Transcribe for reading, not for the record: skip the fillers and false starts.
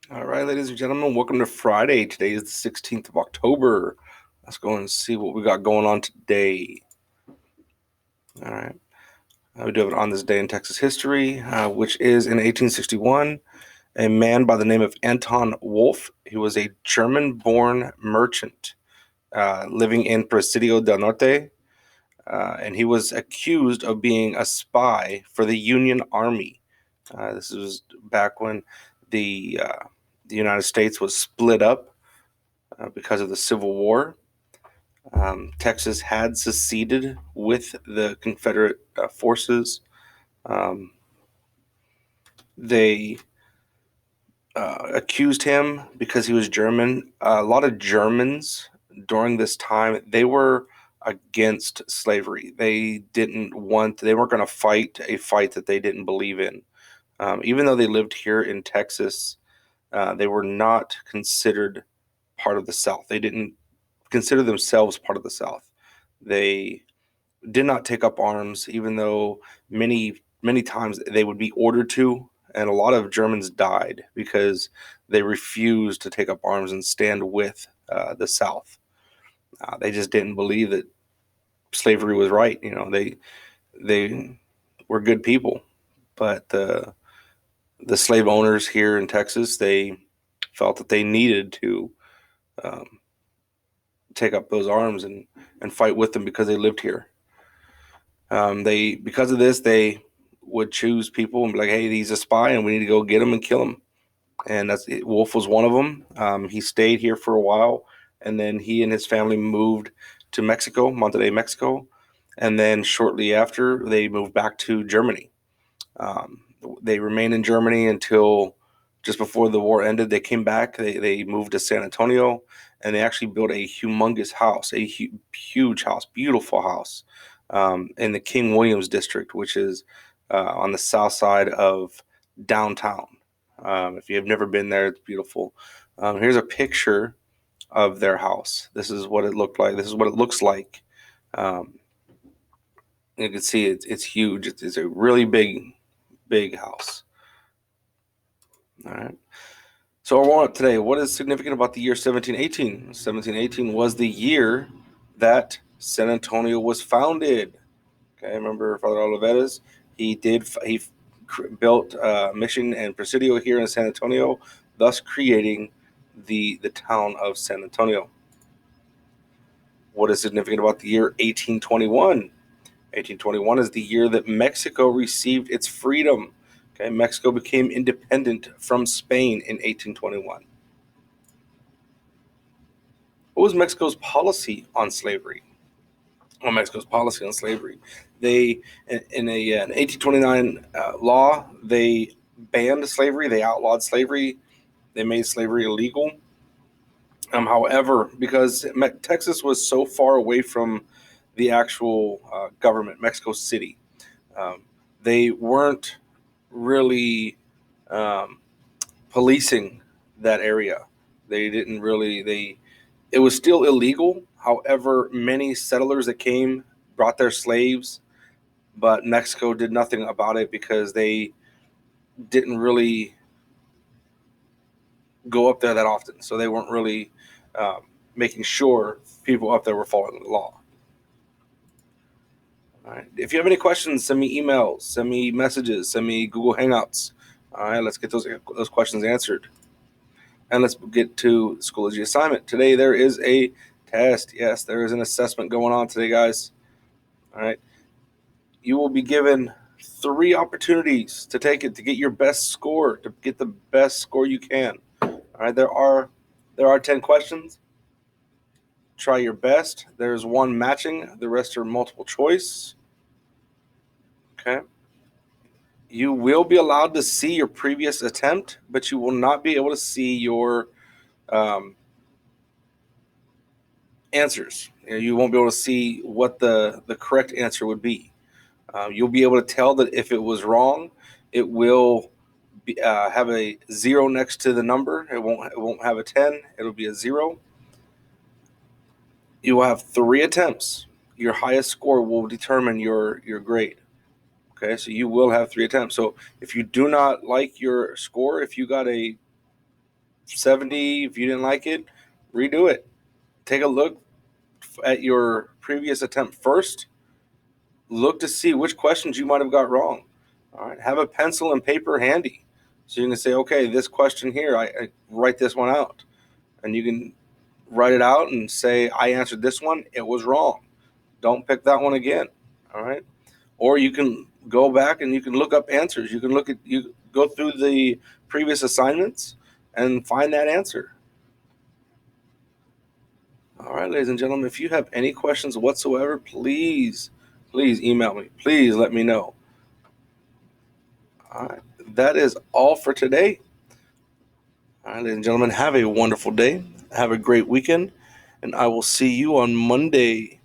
All right, ladies and gentlemen, welcome to Friday. Today is the 16th of October. Let's go and see what we got going on today. All right. We do have it on this day in Texas history, which is in 1861. A man by the name of Anton Wolf. He was a German-born merchant living in Presidio del Norte, and he was accused of being a spy for the Union Army. This was back when the United States was split up because of the Civil War. Texas had seceded with the Confederate forces. Um, they accused him because he was German. A lot of Germans during this time, they were against slavery. They weren't going to fight a fight that they didn't believe in. Even though they lived here in Texas, they were not considered part of the South. They didn't consider themselves part of the South. They did not take up arms, even though many times they would be ordered to, and a lot of Germans died because they refused to take up arms and stand with the South. They just didn't believe that slavery was right. They were good people, but the slave owners here in Texas, they felt that they needed to um, take up those arms and fight with them because they lived here. They because of this they would choose people and be like, "Hey, he's a spy, and we need to go get him and kill him." And Wolf was one of them. He stayed here for a while, and then he and his family moved to Mexico, Monterrey, Mexico, and then shortly after they moved back to Germany. Um, they remained in Germany until just before the war ended. They came back. They moved to San Antonio, and they actually built a humongous house, huge house, beautiful house, in the King Williams district, which is on the south side of downtown. If you have never been there, it's beautiful. Here's a picture of their house. This is what it looked like. This is what it looks like. Um, you can see it's huge. It's a really big house. All right. So our warm up today. What is significant about the year 1718? 1718 was the year that San Antonio was founded. Okay, remember Father Oliveras? He built Mission and Presidio here in San Antonio, thus creating the town of San Antonio. What is significant about the year 1821? 1821 is the year that Mexico received its freedom. Okay, Mexico became independent from Spain in 1821. What was Mexico's policy on slavery? Well, Mexico's policy on slavery. They, an 1829 law, they banned slavery. They outlawed slavery. They made slavery illegal. However, because Texas was so far away from the actual government, Mexico City, um, they weren't really um, policing that area. They didn't really. It was still illegal. However, many settlers that came brought their slaves, but Mexico did nothing about it because they didn't really go up there that often. So they weren't really um, making sure people up there were following the law. All right. If you have any questions, send me emails, send me messages, send me Google Hangouts. All right, let's get those questions answered. And let's get to Schoology assignment. Today there is a test. Yes, there is an assessment going on today, guys. All right. You will be given 3 opportunities to take it to get your best score, to get the best score you can. All right, there are 10 questions. Try your best. There's 1 matching, the rest are multiple choice. Okay. You will be allowed to see your previous attempt, but you will not be able to see your um, answers. You won't be able to see what the correct answer would be. You'll be able to tell that if it was wrong, it will have a 0 next to the number. It won't have a 10. It'll be a 0. You will have 3 attempts. Your highest score will determine your grade. Okay, so you will have 3 attempts. So if you do not like your score, if you got a 70. If you didn't like it, redo it. Take a look at your previous attempt first. Look to see which questions you might have got wrong. All right, have a pencil and paper handy so you can say, okay, this question here, I write this one out, and you can write it out and say, I answered this one, it was wrong. Don't pick that one again. All right, or you can go back and you can look up answers. You go through the previous assignments and find that answer. All right, ladies and gentlemen, if you have any questions whatsoever, please email me. Please let me know. All right, that is all for today. All right, ladies and gentlemen, have a wonderful day. Have a great weekend, and I will see you on Monday.